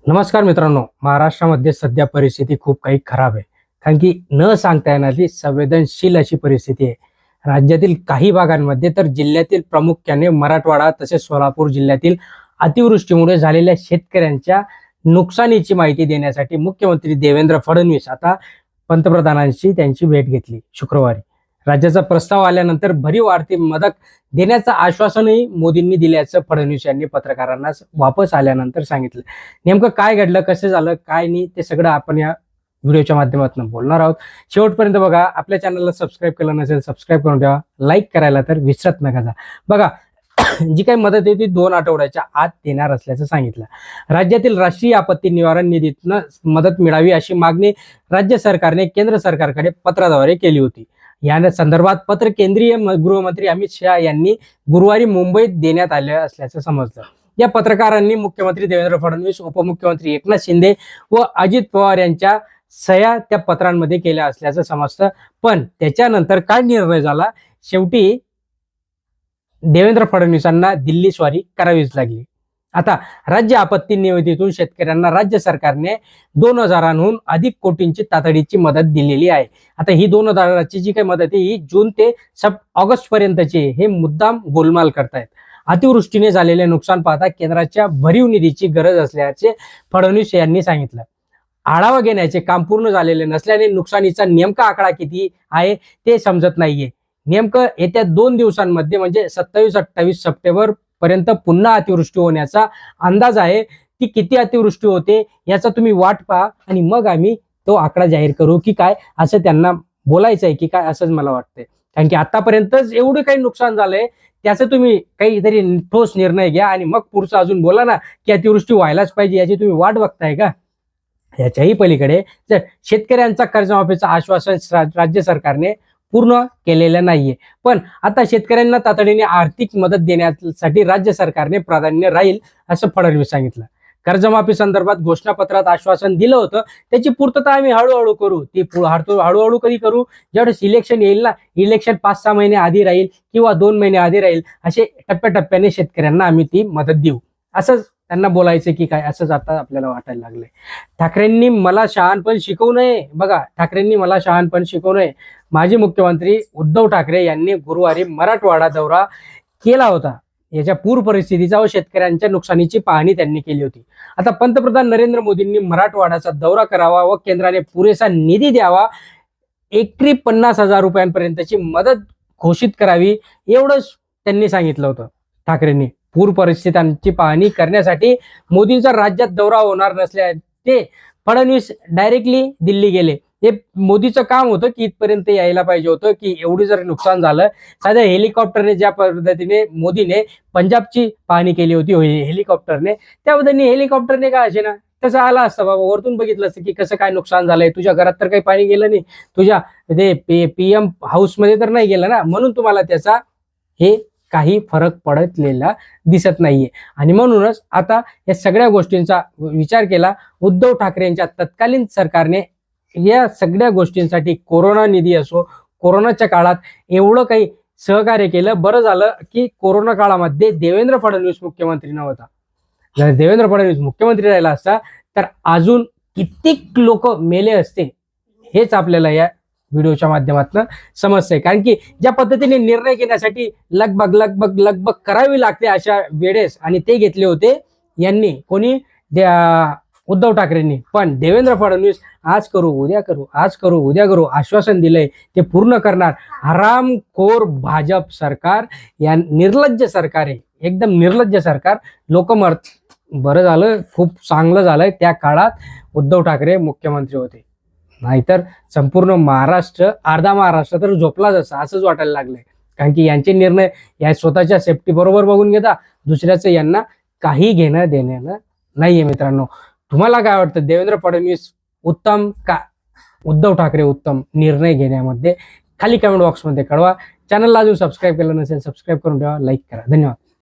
नमस्कार मित्रांनो, महाराष्ट्रामध्ये सध्या परिस्थिती खूप काही खराब आहे. कारण की न सांगता येणारी संवेदनशील अशी परिस्थिती आहे. राज्यातील काही भागांमध्ये तर जिल्ह्यातील प्रामुख्याने मराठवाडा तसेच सोलापूर जिल्ह्यातील अतिवृष्टीमुळे झालेल्या शेतकऱ्यांच्या नुकसानीची माहिती देण्यासाठी मुख्यमंत्री देवेंद्र फडणवीस आता पंतप्रधानांशी त्यांची भेट घेतली शुक्रवारी. राज्याचा प्रस्ताव आल्यानंतर भरीव आर्थिक मदत देण्याचं आश्वासनही मोदींनी दिल्याचं फडणवीस यांनी पत्रकारांना वापस आल्यानंतर सांगितलं. नेमकं काय घडलं, कसं झालं, काय नाही ते सगळं आपण या व्हिडिओच्या माध्यमातून बोलणार आहोत. शेवटपर्यंत बघा. आपल्या चॅनलला सबस्क्राईब केलं नसेल सबस्क्राईब करून ठेवा. लाईक करायला तर विसरत नका जा. बघा, जी काही मदत आहे ती 2 आठवड्याच्या आत देणार असल्याचं सांगितलं. राज्यातील राष्ट्रीय आपत्ती निवारण निधीतून मदत मिळावी अशी मागणी राज्य सरकारने केंद्र सरकारकडे पत्राद्वारे केली होती. या संदर्भात पत्र केंद्रीय गृहमंत्री अमित शहा यांनी गुरुवारी मुंबईत देण्यात आले असल्याचं समजलं. या पत्रकारांनी मुख्यमंत्री देवेंद्र फडणवीस, उपमुख्यमंत्री एकनाथ शिंदे व अजित पवार यांच्या सह्या त्या पत्रांमध्ये केल्या असल्याचं समजतं. पण त्याच्यानंतर काय निर्णय झाला, शेवटी देवेंद्र फडणवीसांना दिल्ली स्वारी करावीच लागली. आता राज्य आपत्ती निधीतून शेतकऱ्यांना राज्य सरकारने 2,000हून अधिक कोटींची तातडीची मदत दिलेली आहे. आता ही 2,000ची जी काही मदत आहे ही जून ते ऑगस्ट पर्यंतची. हे मुद्दाम गोलमाल करतायत. अतिवृष्टीने झालेले नुकसान पाहता केंद्राच्या भरीव निधीची गरज असल्याचे फडणवीस यांनी सांगितलं. आढावा घेण्याचे काम पूर्ण झालेले नसल्याने नुकसानीचा नेमका आकडा किती आहे ते समजत नाहीये. नेमकं येत्या 2 दिवसांमध्ये म्हणजे 27-28 सप्टेंबर पर्यंत पुन्हा अतिवृष्टी होण्याचा अंदाज आहे. ती किती अतिवृष्टी होते याचा तुम्ही वाट पहा आणि मग आम्ही तो आकडा जाहीर करू की काय, असं त्यांना बोलायचं आहे की काय, असंच मला वाटतंय. कारण की आतापर्यंतच एवढं काही नुकसान झालंय, त्याचं तुम्ही काहीतरी ठोस निर्णय घ्या आणि मग पुढचं अजून बोला ना की अतिवृष्टी व्हायलाच पाहिजे. याची तुम्ही वाट बघताय का? याच्याही पलीकडे जर शेतकऱ्यांचा कर्जमाफीचं आश्वासन राज्य सरकारने पूर्ण केलेलं नाहीये. पण आता शेतकऱ्यांना तातडीने आर्थिक मदत देण्यासाठी राज्य सरकारने प्राधान्य राहील असं फडणवीस सांगितलं. कर्जमाफी संदर्भात घोषणापत्रात आश्वासन दिलं होतं, त्याची पूर्तता आम्ही हळूहळू करू. ती हळूहळू कधी करू, ज्यावेळेस इलेक्शन येईल ना, इलेक्शन 5-6 महिने आधी राहील किंवा 2 महिने आधी राहील, असे टप्प्याटप्प्याने शेतकऱ्यांना आम्ही ती मदत देऊ, असंच त्यांना बोलायचं की काय, असंच आता आपल्याला वाटायला लागलंय. ठाकरेंनी मला शहाणपण शिकवू नये. बघा, ठाकरेंनी मला शहाणपण शिकवू नये. माजी मुख्यमंत्री उद्धव ठाकरे यांनी गुरुवारी मराठवाडा दौरा केला होता. याच्या पूर परिस्थितीचा व शेतकऱ्यांच्या नुकसानीची पाहणी त्यांनी केली होती. आता पंतप्रधान नरेंद्र मोदींनी मराठवाड्याचा दौरा करावा व केंद्राने पुरेसा निधी द्यावा, एकरी 50,000 रुपयांपर्यंतची मदत घोषित करावी, एवढंच त्यांनी सांगितलं होतं ठाकरेंनी. पूर परिस्थितीची पाहणी करण्यासाठी मोदींचा राज्यात दौरा होणार नसल्याने फडणवीस डायरेक्टली दिल्ली गेले. हे मोदीचं काम होतं की इथपर्यंत यायला पाहिजे होतं की एवढी जर नुकसान झालं, साध्या हेलिकॉप्टरने ज्या पद्धतीने मोदीने पंजाबची पाहणी केली होती हेलिकॉप्टरने, त्या पद्धतीने हेलिकॉप्टरने काय असे ना तसं आला असतं बाबा, वरतून बघितलं असतं की कसं काय नुकसान झालंय. तुझ्या घरात तर काही पाणी गेलं नाही, तुझ्या ते PM हाऊसमध्ये तर नाही गेलं ना, म्हणून तुम्हाला त्याचा हे काही फरक पडलेला दिसत नाहीये. आणि म्हणूनच आता या सगळ्या गोष्टींचा विचार केला उद्धव ठाकरे यांच्या तत्कालीन सरकारने. या सगळ्या गोष्टींसाठी कोरोना निधी असो, कोरोनाच्या काळात एवढं काही सहकार्य केलं. बरं झालं की कोरोना काळामध्ये देवेंद्र फडणवीस मुख्यमंत्री नव्हता. जर देवेंद्र फडणवीस मुख्यमंत्री राहिला असता तर अजून कित्येक लोक मेले असते, हेच आपल्याला या व्हिडिओच्या माध्यमातून समजतंय. कारण की ज्या पद्धतीने निर्णय घेण्यासाठी लगबग करावी लागते अशा वेळेस, आणि ते घेतले होते यांनी, कोणी, उद्धव ठाकरेंनी. पण देवेंद्र फडणवीस आज करू उद्या करू, आज करू उद्या करू आश्वासन दिलंय ते पूर्ण करणार. हरामखोर भाजप सरकार, या निर्लज्ज सरकार आहे, एकदम निर्लज्ज सरकार. लोक बरं झालं, खूप चांगलं झालंय त्या काळात उद्धव ठाकरे मुख्यमंत्री होते, नाहीतर संपूर्ण महाराष्ट्र, अर्धा महाराष्ट्र तर झोपलाच असं, असंच वाटायला लागलंय. कारण की यांचे निर्णय या स्वतःच्या सेफ्टी बरोबर बघून घेता, दुसऱ्याचं यांना काही घेणं देणं नाहीये. मित्रांनो, तुम्हाला काय वाटतं, देवेंद्र फडणवीस उत्तम का उद्धव ठाकरे उत्तम निर्णय घेण्यामध्ये? खाली कमेंट बॉक्समध्ये कळवा. चॅनलला अजून सबस्क्राईब केलं नसेल सबस्क्राईब करून ठेवा, लाईक करा. धन्यवाद.